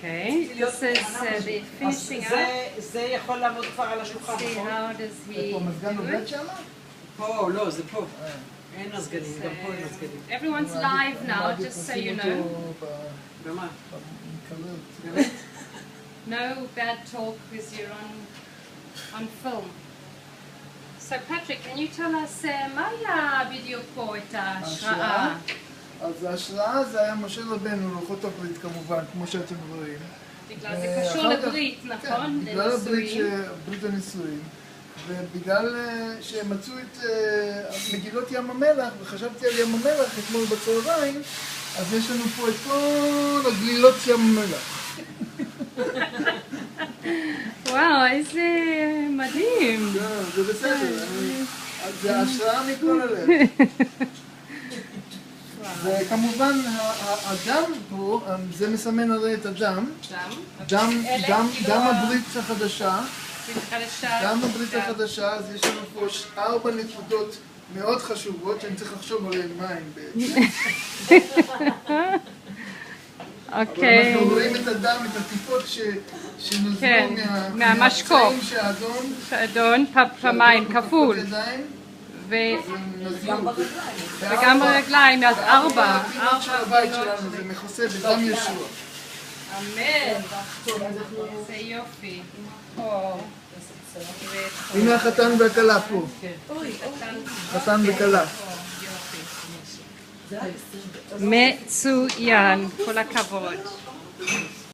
Okay, this is the finishing up. זה יכול לעמוד כבר על השולחן, See נכון? how does he איפה המזגן do עובד it? שם? פה, לא, זה פה. אין מזגנים, גם פה אין מזגנים. Everyone's live now, just so you know. במה? באמת? No bad talk because you're on film. So Patrick, can you tell us מה היה בדיוק פה את ההשראה? אז ההשראה זה היה משה רבנו, לוחות הברית כמובן, כמו שאתם רואים. בגלל זה קשור לברית, נכון? כן, בגלל ברית הנישואים. ובגלל שהם מצאו את מגילות ים המלח, וחשבתי על ים המלח אתמול בצהריים, אז יש לנו פה את כל הגלילות ים המלח. וואו, איזה מדהים. זה בסדר, זה השראה מכל הלב. וכמובן הדם פה, זה מסמן הרי את הדם. דם הברית החדשה. דם הברית החדשה, אז יש לנו פה 4 נקודות מאוד חשובות שאני צריך לחשוב עליהן מים בעצם. אוקיי. אנחנו רואים את הדם, את הטיפות שנוזלו מהמשקוף. שהאדון פעמיים כפול. וגם ברגליים, אז 4. של הבית שלנו זה מכוסה בדם ישוע. אמן. זה יופי. הנה החתן והכלה פה. חתן וכלה. מצוין, כל הכבוד.